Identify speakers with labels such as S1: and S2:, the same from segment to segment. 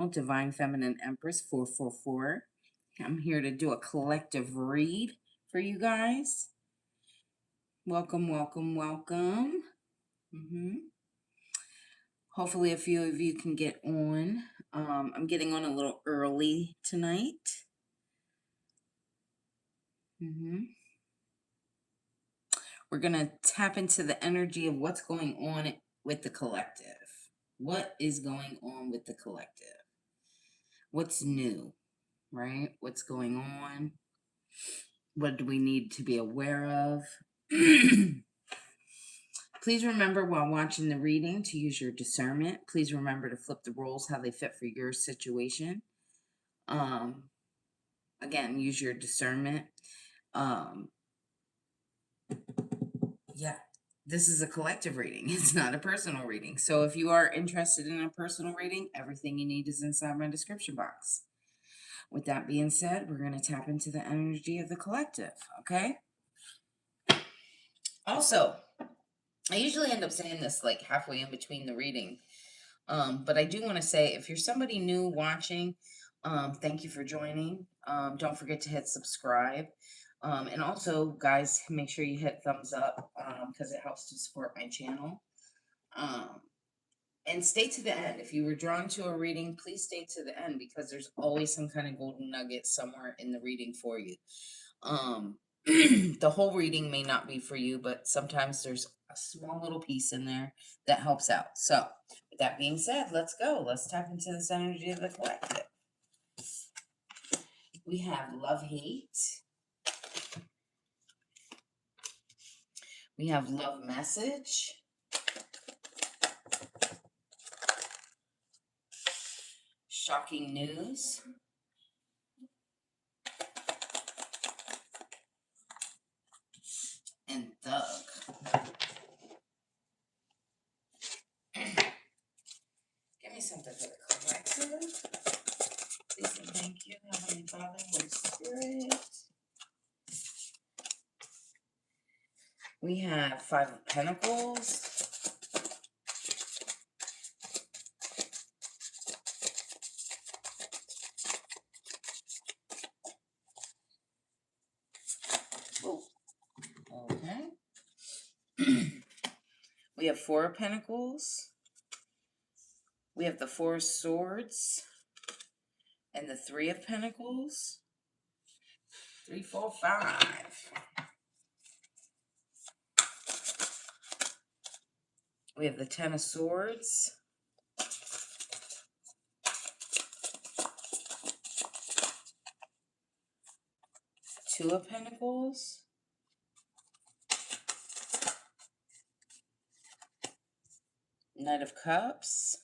S1: Divine Feminine Empress 444. I'm here to do a collective read for you guys. Welcome, welcome, welcome. Hopefully a few of you can get on. I'm getting on a little early tonight. We're going to tap into the energy of what's going on with the collective. What is going on with the collective? What's new, right? What's going on? What do we need to be aware of? Please remember while watching the reading to use your discernment. Please remember to flip the roles how they fit for your situation. Again, use your discernment. Yeah, this is a collective reading. It's not a personal reading. So if you are interested in a personal reading, everything you need is inside my description box. With that being said, we're going to tap into the energy of the collective, okay? Also, I usually end up saying this like halfway in between the reading. But I do want to say, if you're somebody new watching, thank you for joining. Don't forget to hit subscribe. And also, guys, make sure you hit thumbs up because it helps to support my channel. And stay to the end. If you were drawn to a reading, please stay to the end because there's always some kind of golden nugget somewhere in the reading for you. The whole reading may not be for you, but sometimes there's a small little piece in there that helps out. So, with that being said, let's go. Let's tap into this energy of the collective. We have love, hate. We have love message. Shocking news. And thug. Give me something for the collective. Please and thank you, Heavenly Father, Holy Spirit. We have Five of Pentacles. Oh, okay. We have Four of Pentacles. We have the Four of Swords. And the Three of Pentacles. 3, 4, 5. We have the Ten of Swords. Two of Pentacles. Knight of Cups.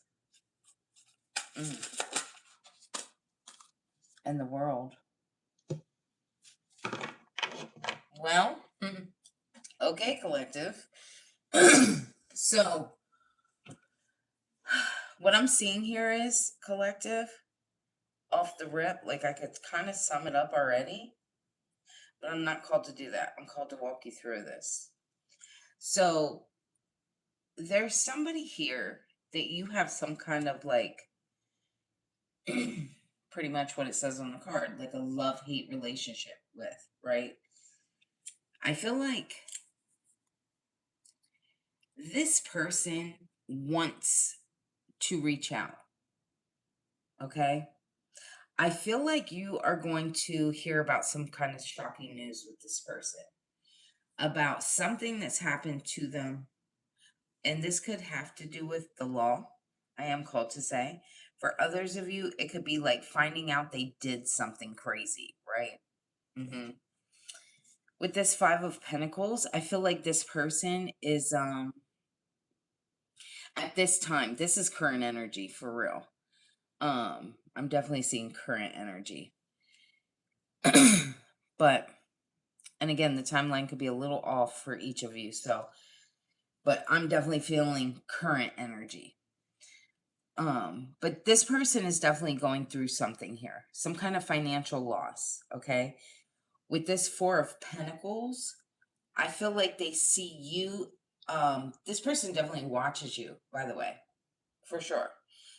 S1: And the World. Well, okay, collective. So, what I'm seeing here is, collective, off the rip, like I could kind of sum it up already, but I'm not called to do that. I'm called to walk you through this. So, there's somebody here that you have some kind of like, pretty much what it says on the card, like a love-hate relationship with, right? I feel like this person wants to reach out, okay? I feel like you are going to hear about some kind of shocking news with this person about something that's happened to them. And this could have to do with the law, I am called to say. For others of you, it could be like finding out they did something crazy, right? With this Five of Pentacles, I feel like this person is, at this time, this is current energy for real. I'm definitely seeing current energy. But, and again, the timeline could be a little off for each of you, so, but I'm definitely feeling current energy. But this person is definitely going through something here, some kind of financial loss, okay? With this Four of Pentacles, I feel like they see you, this person definitely watches you, by the way, for sure.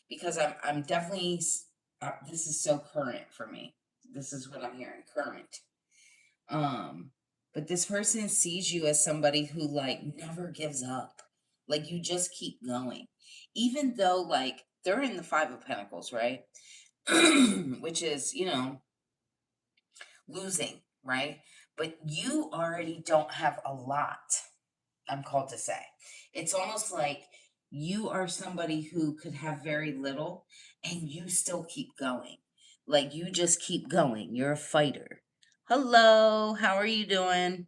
S1: Because I'm definitely This is so current for me. This is what I'm hearing, current. Um, but this person sees you as somebody who like never gives up. Like you just keep going. Even though like they're in the 5 of Pentacles, right? Which is, losing, right? But you already don't have a lot, I'm called to say. It's almost like you are somebody who could have very little and you still keep going. Like you just keep going. You're a fighter. Hello, how are you doing?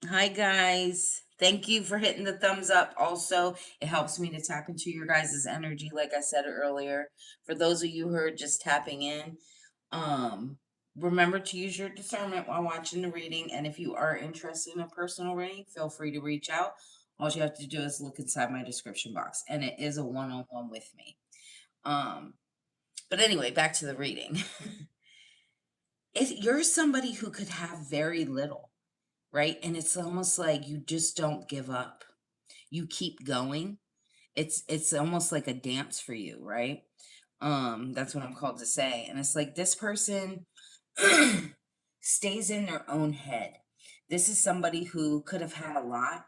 S1: Hi, guys. Thank you for hitting the thumbs up. Also, it helps me to tap into your guys' energy, like I said earlier. For those of you who are just tapping in, um, remember to use your discernment while watching the reading. And if you are interested in a personal reading, feel free to reach out. All you have to do is look inside my description box, and it is a one-on-one with me. But anyway, back to the reading. If you're somebody who could have very little, right? And it's almost like you just don't give up. You keep going. It's almost like a dance for you, right? That's what I'm called to say. And it's like this person stays in their own head. This is somebody who could have had a lot,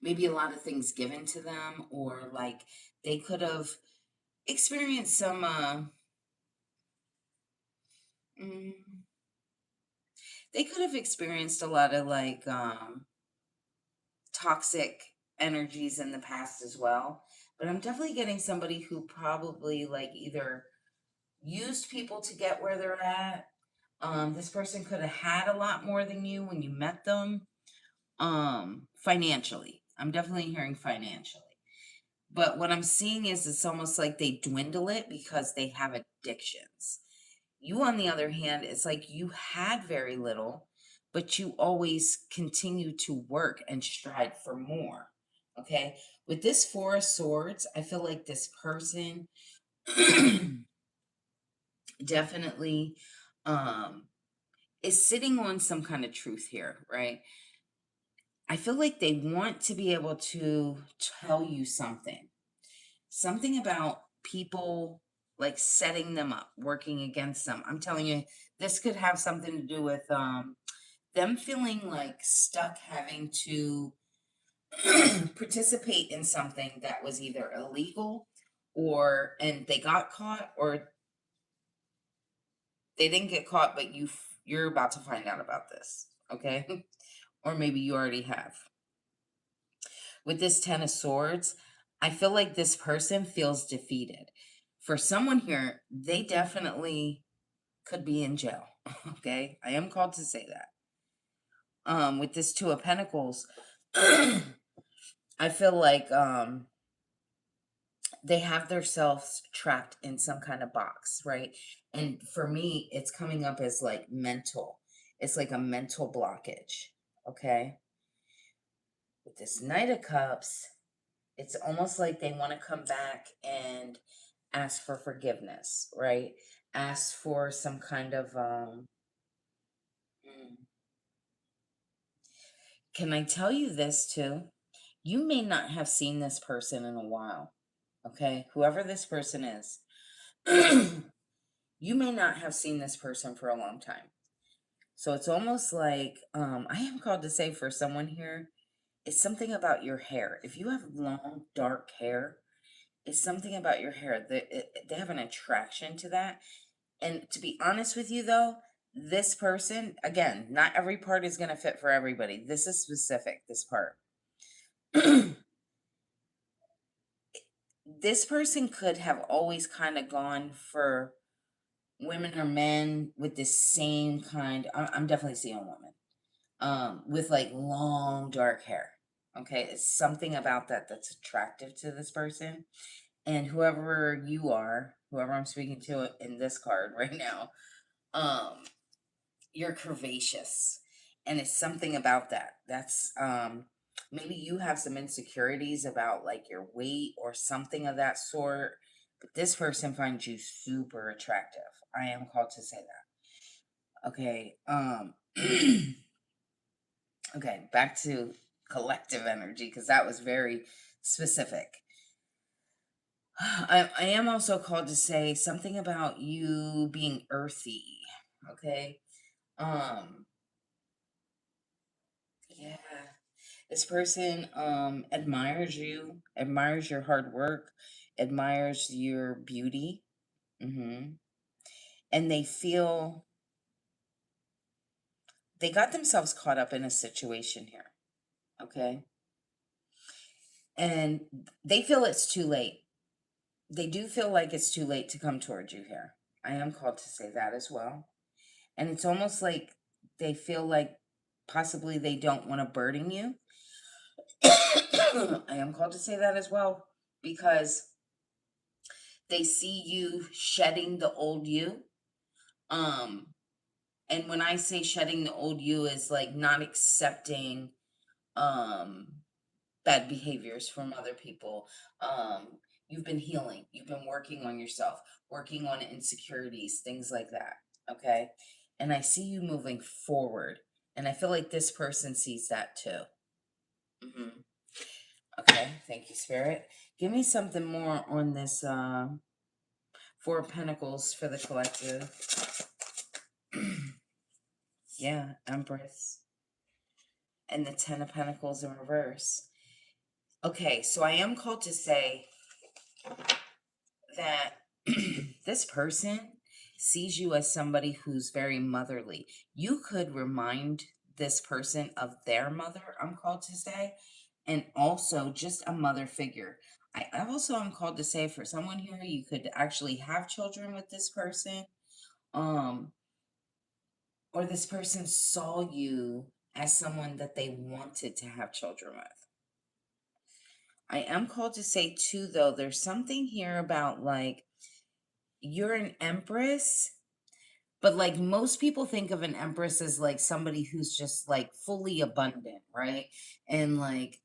S1: maybe a lot of things given to them, or like they could have experienced some mm, they could have experienced a lot of like toxic energies in the past as well. But I'm definitely getting somebody who probably like either used people to get where they're at. This person could have had a lot more than you when you met them. Financially. I'm definitely hearing financially. But what I'm seeing is it's almost like they dwindle it because they have addictions. You, on the other hand, it's like you had very little, but you always continue to work and strive for more. Okay. With this Four of Swords, I feel like this person definitely um, is sitting on some kind of truth here, right? I feel like they want to be able to tell you something about people like setting them up, working against them. I'm telling you, this could have something to do with them feeling like stuck having to participate in something that was either illegal or and they got caught, or they didn't get caught but you're about to find out about this, okay? Or maybe you already have. With this 10 of Swords, I feel like this person feels defeated. For someone here, they definitely could be in jail. Okay, I am called to say that. With this Two of Pentacles, I feel like they have themselves trapped in some kind of box, right? And for me, it's coming up as like mental. It's like a mental blockage. Okay. With this Knight of Cups, it's almost like they want to come back and ask for forgiveness, right? Ask for some kind of mm, can I tell you this too? You may not have seen this person in a while, okay? Whoever this person is, you may not have seen this person for a long time. So it's almost like I am called to say for someone here, it's something about your hair. If you have long, dark hair, it's something about your hair. They have an attraction to that. And to be honest with you, though, this person, again, not every part is going to fit for everybody. This is specific, this part. This person could have always kind of gone for women or men with the same kind. I'm definitely seeing a woman with like long dark hair. Okay, it's something about that that's attractive to this person. And whoever you are, whoever I'm speaking to in this card right now, um, you're curvaceous. And it's something about that. That's maybe you have some insecurities about like your weight or something of that sort. But this person finds you super attractive. I am called to say that. Okay. Okay, back to collective energy because that was very specific. I am also called to say something about you being earthy. Okay. Um, yeah. This person admires you, admires your hard work, admires your beauty. Hmm. And they feel they got themselves caught up in a situation here. Okay. And they feel it's too late. They do feel like it's too late to come towards you here. I am called to say that as well. And it's almost like they feel like possibly they don't want to burden you. I am called to say that as well because they see you shedding the old you. Um, and when I say shedding the old you is like not accepting um bad behaviors from other people. Um, you've been healing, you've been working on yourself, working on insecurities, things like that. Okay. And I see you moving forward. And I feel like this person sees that too. Hmm. Okay. Thank you, Spirit. Give me something more on this Four of Pentacles for the collective. Yeah, Empress. And the Ten of Pentacles in reverse. Okay, so I am called to say that this person sees you as somebody who's very motherly. You could remind this person of their mother, I'm called to say, and also just a mother figure. I also am called to say for someone here, you could actually have children with this person. Um, or this person saw you as someone that they wanted to have children with. I am called to say too, though, there's something here about like you're an empress, but like most people think of an empress as like somebody who's just like fully abundant, right? And like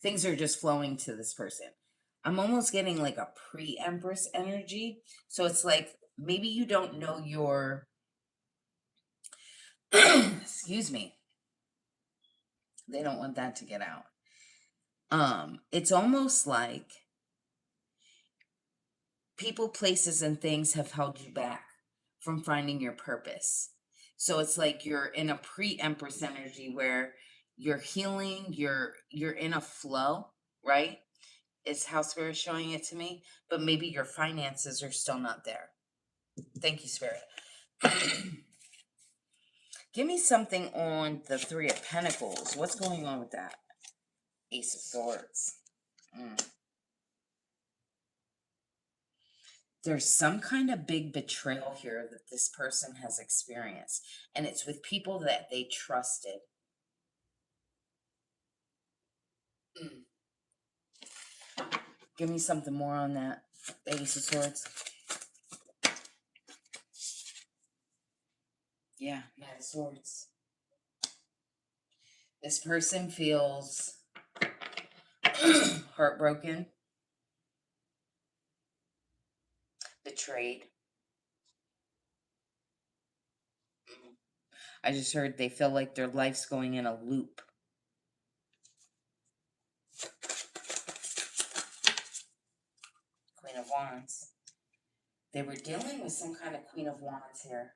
S1: things are just flowing to this person. I'm almost getting like a pre-empress energy. So it's like maybe you don't know your excuse me. They don't want that to get out. It's almost like people, places, and things have held you back from finding your purpose. So it's like you're in a pre-empress energy where you're healing, you're in a flow, right? Is how Spirit's showing it to me. But maybe your finances are still not there. Thank you, Spirit. Give me something on the Three of Pentacles. What's going on with that? Ace of Swords. Mm. There's some kind of big betrayal here that this person has experienced, and it's with people that they trusted. Mm. Give me something more on that, Ace of Swords. Yeah, Knight of Swords. This person feels heartbroken, betrayed. Mm. I just heard they feel like their life's going in a loop. Queen of Wands. They were dealing with some kind of Queen of Wands here.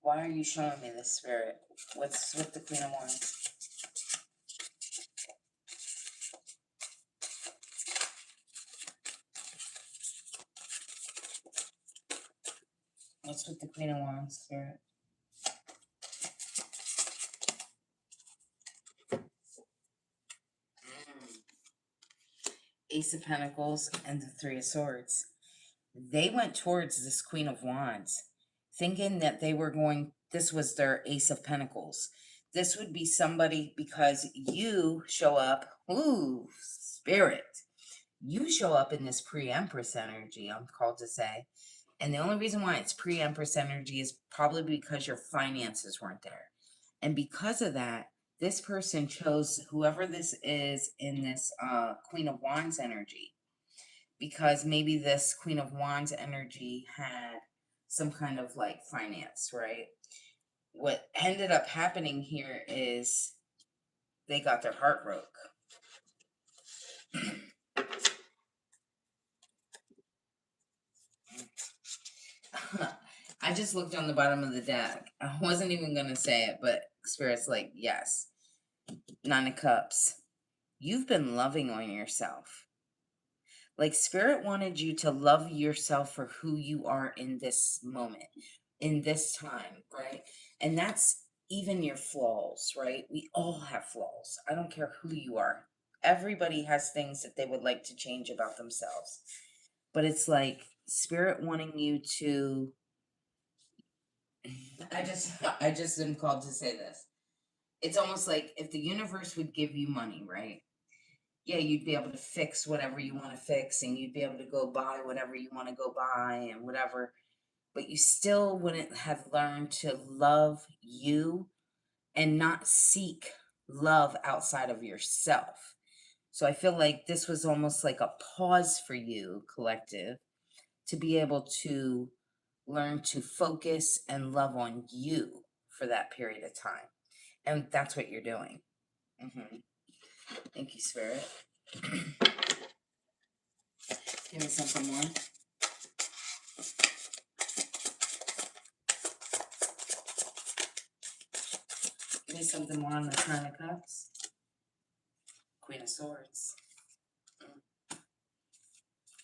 S1: Why are you showing me this, Spirit? What's with the Queen of Wands? What's with the Queen of Wands, Spirit? Mm. Ace of Pentacles and the Three of Swords. They went towards this Queen of Wands, thinking that they were going, this was their Ace of Pentacles. This would be somebody because you show up, ooh, Spirit. You show up in this pre-Empress energy, I'm called to say. And the only reason why it's pre-Empress energy is probably because your finances weren't there. And because of that, this person chose whoever this is in this Queen of Wands energy, because maybe this Queen of Wands energy had some kind of like finance, right? What ended up happening here is they got their heart broke. I just looked on the bottom of the deck. I wasn't even gonna say it, but Spirit's like, yes. Nine of Cups. You've been loving on yourself. Like Spirit wanted you to love yourself for who you are in this moment, in this time, right? And that's even your flaws, right? We all have flaws. I don't care who you are. Everybody has things that they would like to change about themselves. But it's like Spirit wanting you to I just am called to say this. It's almost like if the universe would give you money, right? Yeah, you'd be able to fix whatever you want to fix and you'd be able to go buy whatever you want to go buy and whatever, but you still wouldn't have learned to love you and not seek love outside of yourself. So I feel like this was almost like a pause for you, collective, to be able to learn to focus and love on you for that period of time. And that's what you're doing. Thank you, Spirit. Give me something more. Give me something more on the Nine of Cups. Queen of Swords.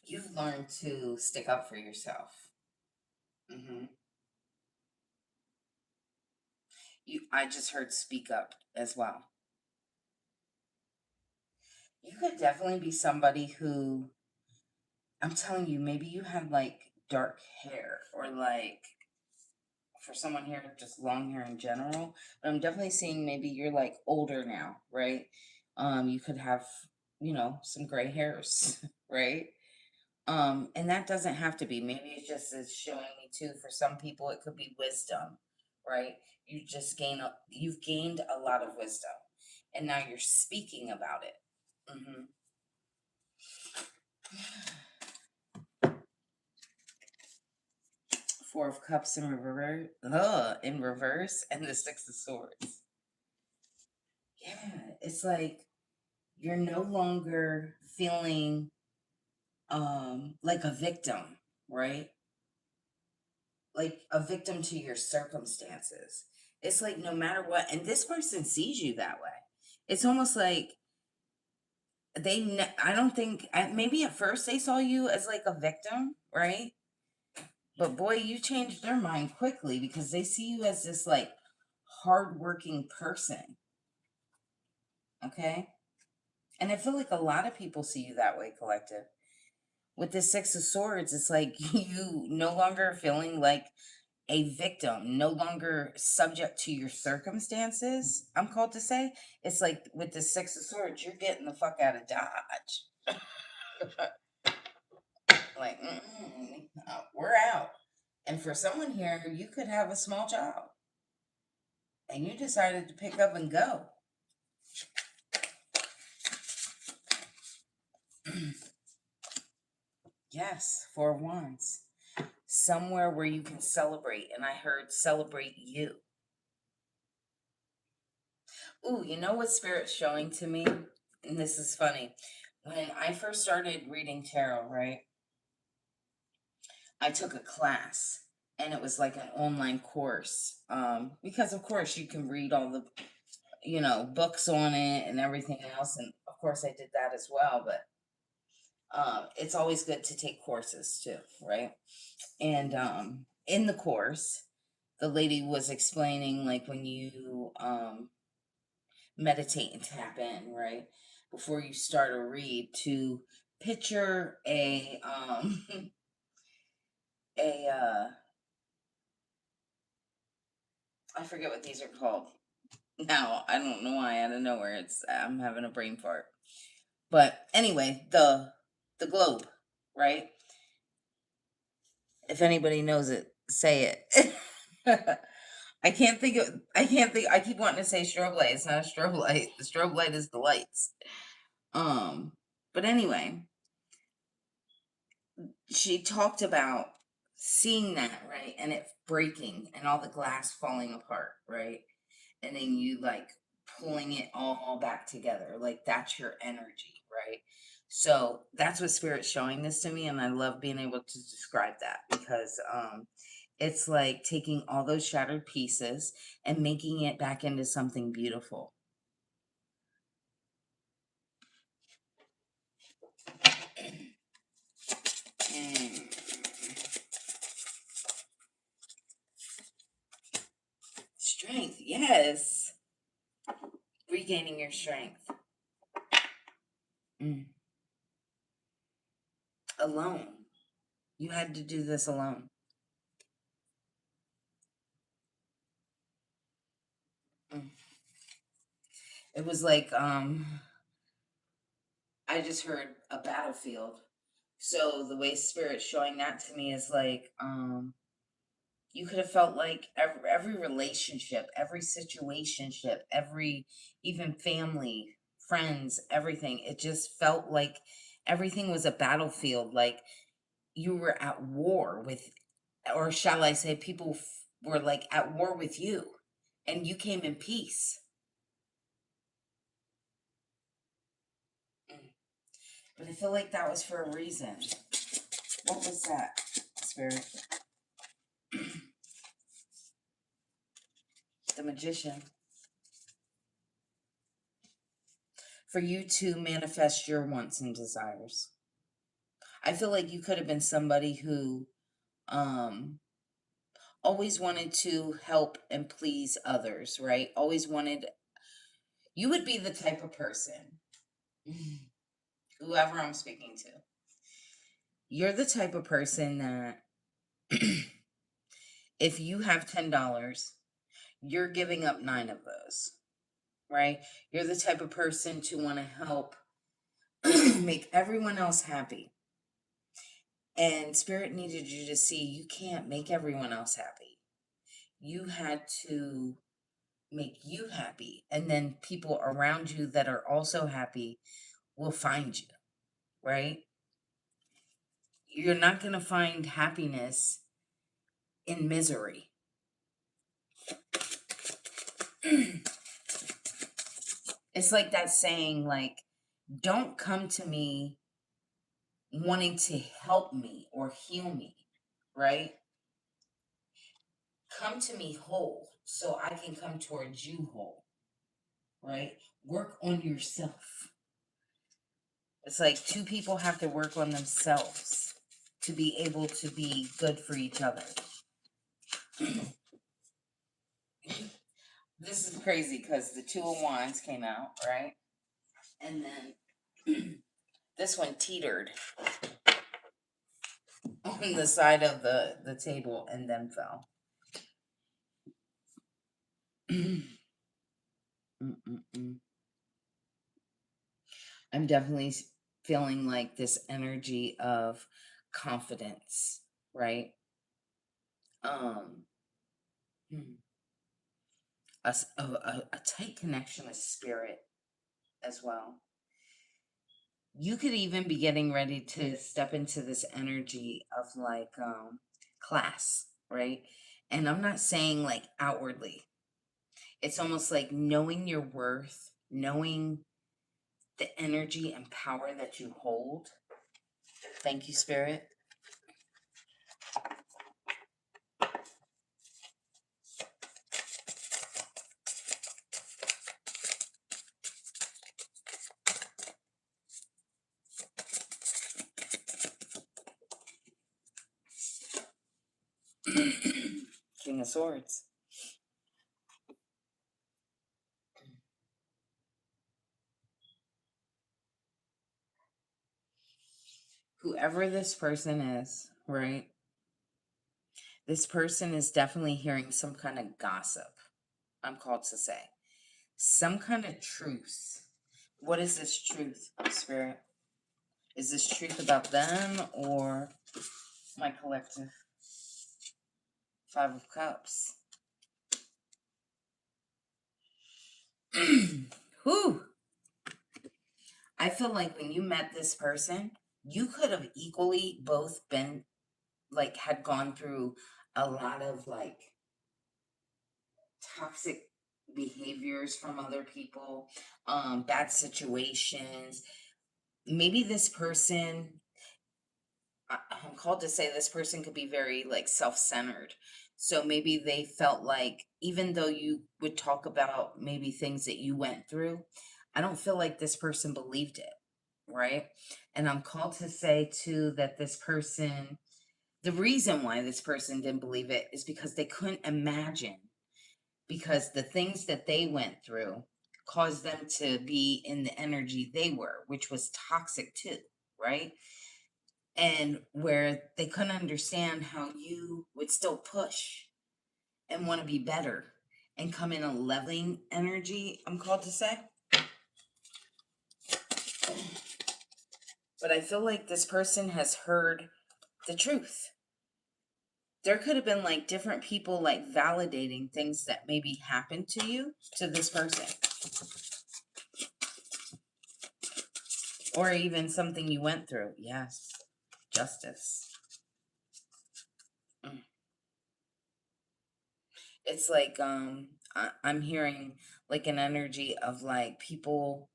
S1: You've learned to stick up for yourself. I just heard speak up as well. You could definitely be somebody who, I'm telling you, maybe you had like dark hair or like for someone here, just long hair in general. But I'm definitely seeing maybe you're like older now, right? You could have, some gray hairs, right? And that doesn't have to be. Maybe it's showing me too. For some people, it could be wisdom, right? You've gained a lot of wisdom, and now you're speaking about it. Four of Cups in reverse, and the Six of Swords. Yeah, it's like you're no longer feeling like a victim, right? Like a victim to your circumstances. It's like no matter what, and this person sees you that way. It's almost like I don't think, maybe at first they saw you as like a victim, right? But boy, you changed their mind quickly because they see you as this like hardworking person. Okay. And I feel like a lot of people see you that way, collective. With the Six of Swords, it's like you no longer feeling like a victim, no longer subject to your circumstances, I'm called to say. It's like with the Six of Swords, you're getting the fuck out of Dodge. Like, we're out. And for someone here, you could have a small job. And you decided to pick up and go. Yes, Four of Wands. Somewhere where you can celebrate. And I heard celebrate you. Ooh, you know what Spirit's showing to me? And this is funny. When I first started reading tarot, right? I took a class and it was like an online course. Because of course you can read all the, books on it and everything else. And of course I did that as well, but it's always good to take courses too, right? And in the course, the lady was explaining like when you meditate and tap in, right? Before you start a read, to picture a a I forget what these are called. Now, I don't know why out of nowhere I'm having a brain fart. But anyway, the globe, right? If anybody knows it, say it. I keep wanting to say strobe light. It's not a strobe light. The strobe light is the lights. But anyway, she talked about seeing that, right? And it breaking and all the glass falling apart, right? And then you like pulling it all back together. Like that's your energy, right? So that's what Spirit's showing this to me. And I love being able to describe that because It's like taking all those shattered pieces and making it back into something beautiful. Mm. Strength, yes. Regaining your strength. Mm. Alone. You had to do this alone. Mm. It was like, I just heard a battlefield. So the way Spirit's showing that to me is like, you could have felt like every relationship, every situationship, every, even family, friends, everything. It just felt like everything was a battlefield. Like you were at war with, or shall I say, people were like at war with you, and you came in peace. Mm. But I feel like that was for a reason. What was that, Spirit? The Magician. For you to manifest your wants and desires. I feel like you could have been somebody who um always wanted to help and please others, right? Always wanted, you would be the type of person, whoever I'm speaking to, you're the type of person that if you have $10, you're giving up 9 of those, right? You're the type of person to want to help make everyone else happy. And Spirit needed you to see you can't make everyone else happy. You had to make you happy. And then people around you that are also happy will find you, right? You're not going to find happiness in misery. It's like that saying, like, don't come to me wanting to help me or heal me, right? Come to me whole so I can come towards you whole, right? Work on yourself. It's like two people have to work on themselves to be able to be good for each other. This is crazy because the Two of Wands came out, right? And then this one teetered on the side of the table and then fell. I'm definitely feeling like this energy of confidence, right? Um, hmm, a tight connection with spirit as well. You could even be getting ready to step into this energy of like class, right? And I'm not saying like outwardly. It's almost like knowing your worth, knowing the energy and power that you hold. Thank you, Spirit. King of Swords. Whoever this person is, right? This person is definitely hearing some kind of gossip, I'm called to say. Some kind of truth. What is this truth, Spirit? Is this truth about them or my collective? 5 of Cups. Whew. I feel like when you met this person, you could have equally both been like, had gone through a lot of like toxic behaviors from other people, bad situations. Maybe this person I'm called to say this person could be very like self-centered. So maybe they felt like even though you would talk about maybe things that you went through, I don't feel like this person believed it, right? And I'm called to say too that this person, the reason why this person didn't believe it is because they couldn't imagine, because the things that they went through caused them to be in the energy they were, which was toxic too, right? And where they couldn't understand how you would still push and want to be better and come in a leveling energy, I'm called to say. But I feel like this person has heard the truth. There could have been like different people like validating things that maybe happened to you to this person, or even something you went through. Yes, justice. Mm. It's like I'm hearing like an energy of like people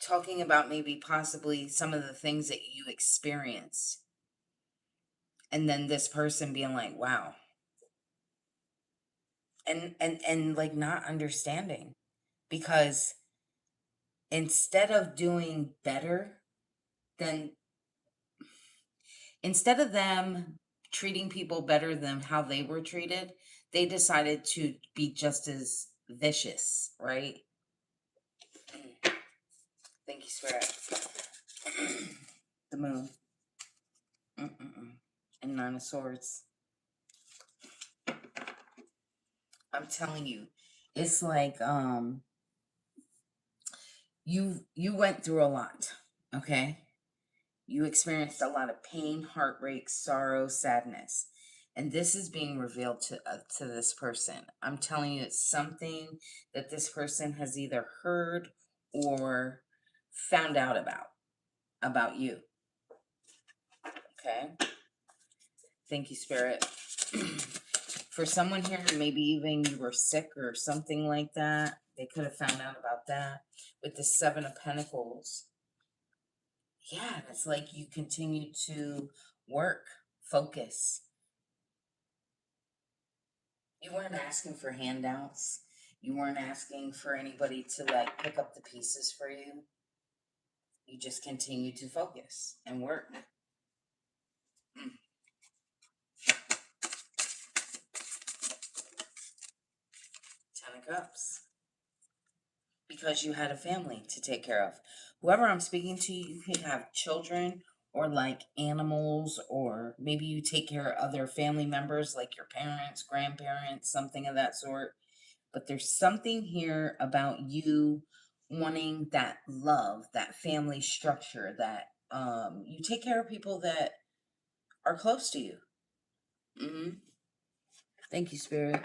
S1: talking about maybe possibly some of the things that you experienced, and then this person being like, wow, and like not understanding, because instead of doing better than, instead of them treating people better than how they were treated, they decided to be just as vicious, right? Thank you, Spirit. The moon. Mm-mm-mm. And Nine of Swords. I'm telling you, it's like you went through a lot, okay? You experienced a lot of pain, heartbreak, sorrow, sadness. And this is being revealed to this person. I'm telling you, it's something that this person has either heard or found out about you. Okay? Thank you, Spirit. For someone here, maybe even you were sick or something like that. They could have found out about that. With the Seven of Pentacles. Yeah, it's like you continue to work, focus. You weren't asking for handouts. You weren't asking for anybody to like pick up the pieces for you. You just continue to focus and work. Mm. Ten of Cups. Because you had a family to take care of. Whoever I'm speaking to, you could have children or like animals, or maybe you take care of other family members like your parents, grandparents, something of that sort. But there's something here about you wanting that love, that family structure, that you take care of people that are close to you. Mm-hmm. Thank you, Spirit.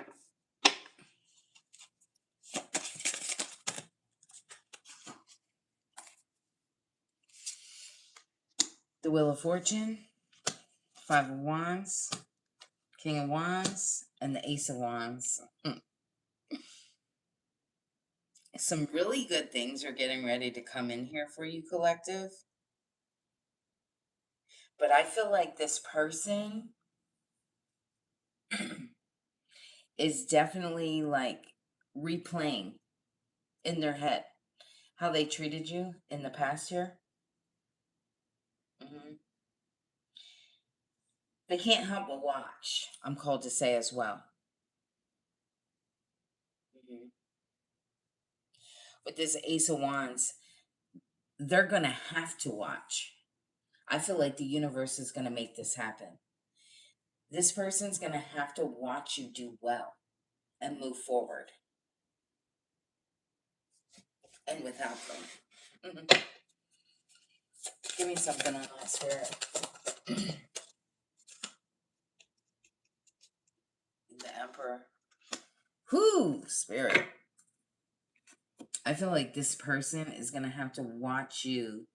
S1: The Wheel of Fortune, Five of Wands, King of Wands, and the Ace of Wands. Some really good things are getting ready to come in here for you, collective. But I feel like this person is definitely like replaying in their head how they treated you in the past year. Hmm. They can't help but watch, I'm called to say as well. Hmm. With this Ace of Wands, they're going to have to watch. I feel like the universe is going to make this happen. This person's going to have to watch you do well and move forward. And without them. Mhm. Give me something on that, Spirit. The Emperor. Whoo, Spirit. I feel like this person is going to have to watch you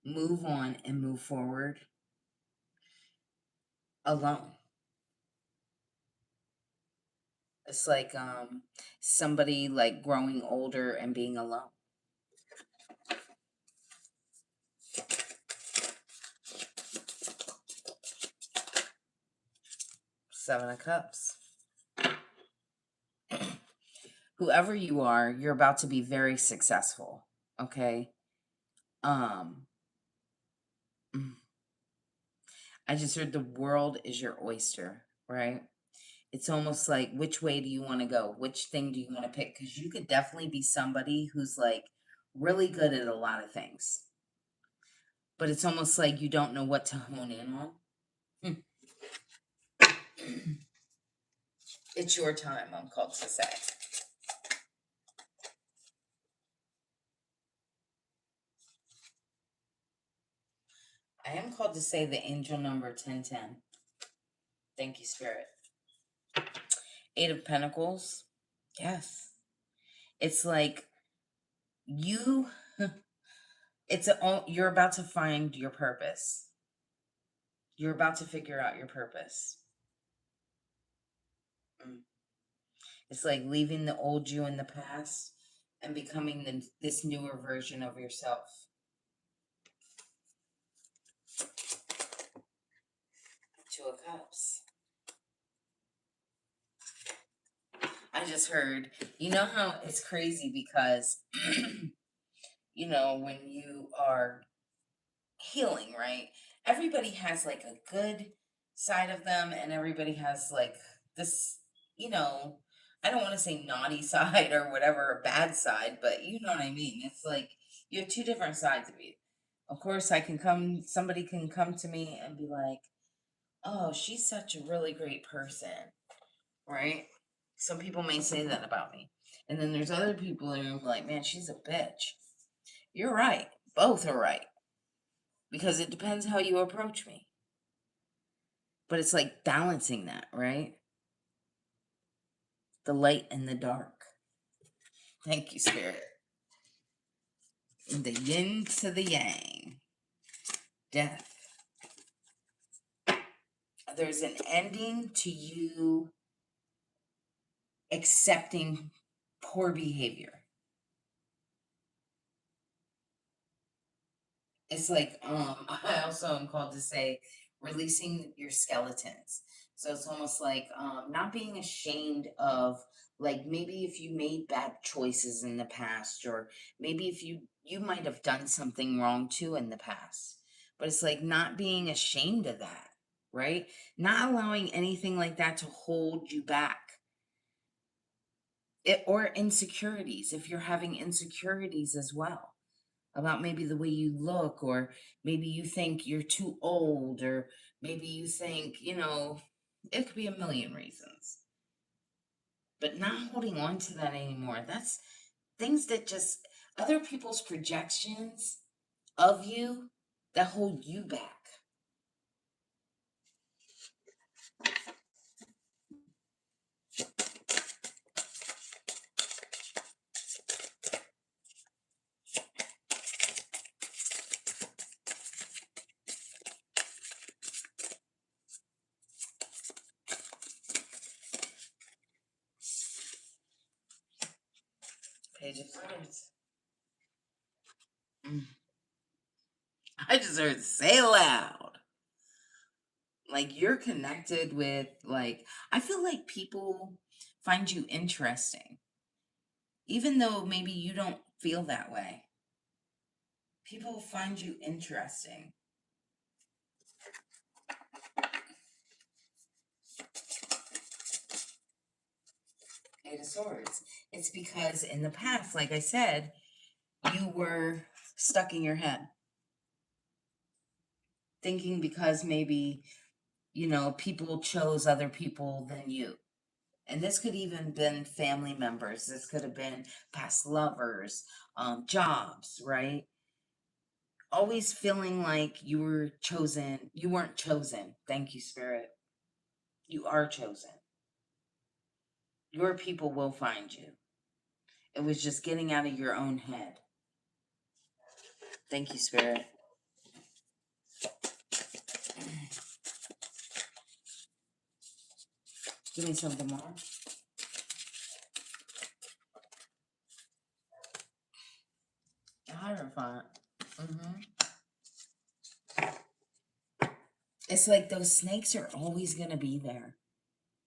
S1: move on and move forward alone. It's like somebody like growing older and being alone. Seven of Cups. Whoever you are, you're about to be very successful. Okay. Um, I just heard the world is your oyster, right? It's almost like, which way do you want to go? Which thing do you want to pick? Because you could definitely be somebody who's like really good at a lot of things, but it's almost like you don't know what to hone in on. It's your time, I'm called to say. I am called to say the angel number 1010. Thank you, Spirit. Eight of Pentacles. Yes. It's like you, you're about to find your purpose. You're about to figure out your purpose. It's like leaving the old you in the past and becoming this newer version of yourself. Two of Cups. I just heard, you know how it's crazy because, you know, when you are healing, right? Everybody has like a good side of them and everybody has like this, you know, I don't want to say naughty side or whatever, a bad side, but you know what I mean. It's like you have two different sides of you. Of course, somebody can come to me and be like, oh, she's such a really great person, right? Some people may say that about me. And then there's other people who are like, man, she's a bitch. You're right. Both are right. Because it depends how you approach me. But it's like balancing that, right? The light and the dark. Thank you, Spirit. The yin to the yang. Death. There's an ending to you accepting poor behavior. It's like, I also am called to say releasing your skeletons. So it's almost like not being ashamed of, like, maybe if you made bad choices in the past, or maybe if you might have done something wrong too in the past. But it's like not being ashamed of that, right? Not allowing anything like that to hold you back. Or insecurities, if you're having insecurities as well about maybe the way you look, or maybe you think you're too old, or maybe you think, you know, it could be a million reasons. But not holding on to that anymore. That's things that just other people's projections of you that hold you back. Page of Swords. I just heard say loud. Like you're connected with, like, I feel like people find you interesting. Even though maybe you don't feel that way. People find you interesting. Eight of Swords. It's because in the past, like I said, you were stuck in your head. Thinking because maybe, you know, people chose other people than you. And this could even been family members. This could have been past lovers, jobs, right? Always feeling like you were chosen. You weren't chosen. Thank you, Spirit. You are chosen. Your people will find you. It was just getting out of your own head. Thank you, Spirit. Give me something more. Hierophant. It's like those snakes are always going to be there.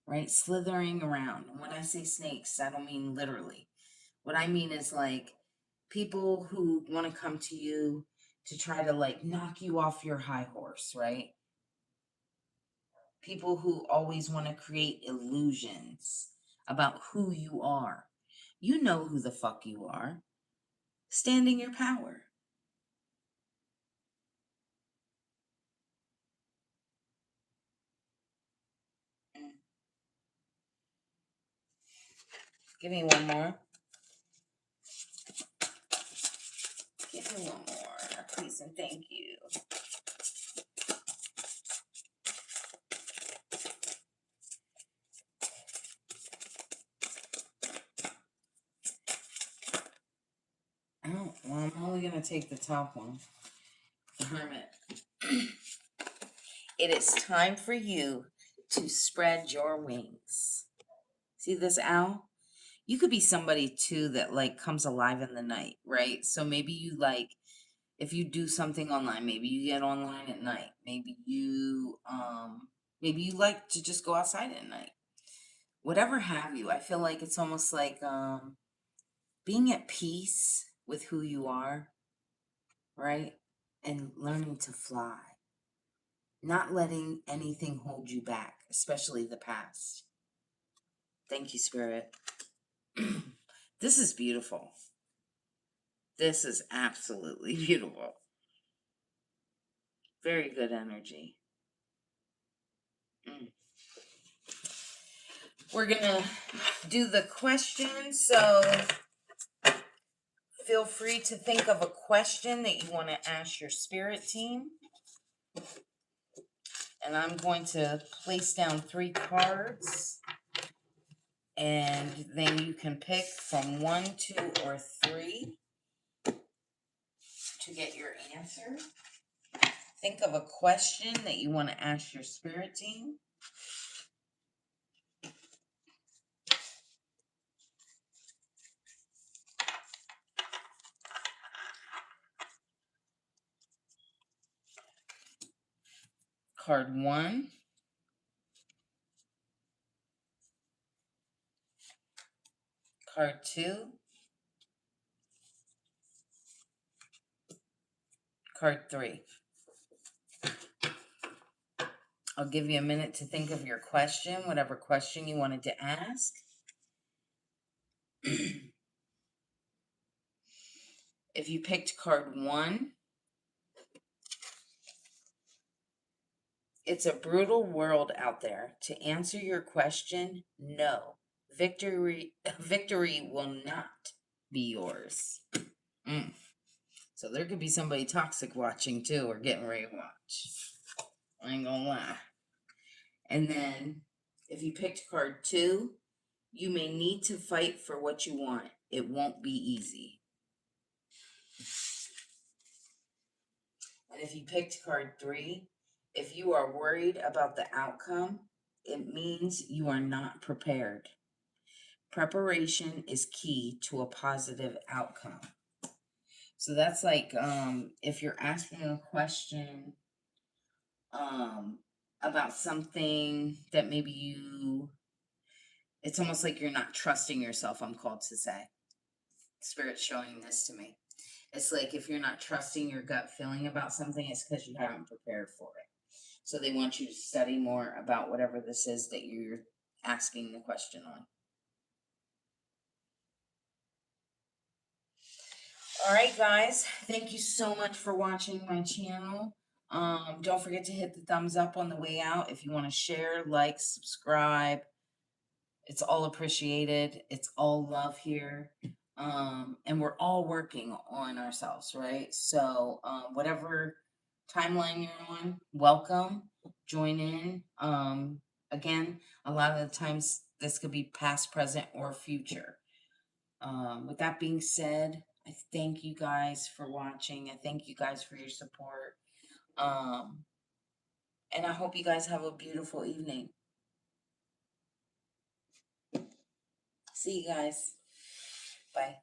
S1: right? Slithering around. And when I say snakes, I don't mean literally. What I mean is like people who want to come to you to try to like knock you off your high horse, right? People who always want to create illusions about who you are. You know who the fuck you are. Stand in your power. Mm. Give me one more. Give me one more, please and thank you. Oh, well, I'm only going to take the top one. The Hermit. It is time for you to spread your wings. See this owl? You could be somebody too that like comes alive in the night, right? So maybe you like, if you do something online, maybe you get online at night. Maybe you like to just go outside at night. Whatever have you, I feel like it's almost like being at peace with who you are, right? And learning to fly. Not letting anything hold you back, especially the past. Thank you, Spirit. This is beautiful. This is absolutely beautiful. Very good energy. Mm. We're going to do the question. So feel free to think of a question that you want to ask your spirit team. And I'm going to place down 3 cards. And then you can pick from 1, 2, or 3 to get your answer. Think of a question that you want to ask your spirit team. Card 1. Card 2. Card 3. I'll give you a minute to think of your question, whatever question you wanted to ask. If you picked card 1, it's a brutal world out there. To answer your question, no. Victory will not be yours. So there could be somebody toxic watching too, or getting ready to watch. I ain't gonna lie. And then if you picked card 2, you may need to fight for what you want. It won't be easy. And if you picked card 3, if you are worried about the outcome, it means you are not prepared. Preparation is key to a positive outcome. So that's like if you're asking a question about something that maybe it's almost like you're not trusting yourself, I'm called to say. Spirit's showing this to me. It's like if you're not trusting your gut feeling about something, it's because you haven't prepared for it. So they want you to study more about whatever this is that you're asking the question on. All right, guys. Thank you so much for watching my channel. Don't forget to hit the thumbs up on the way out. If you want to share, like, subscribe, it's all appreciated. It's all love here. And we're all working on ourselves, right? So whatever timeline you're on, welcome, join in. Again, a lot of the times this could be past, present, or future. With that being said, I thank you guys for watching. I thank you guys for your support. And I hope you guys have a beautiful evening. See you guys. Bye.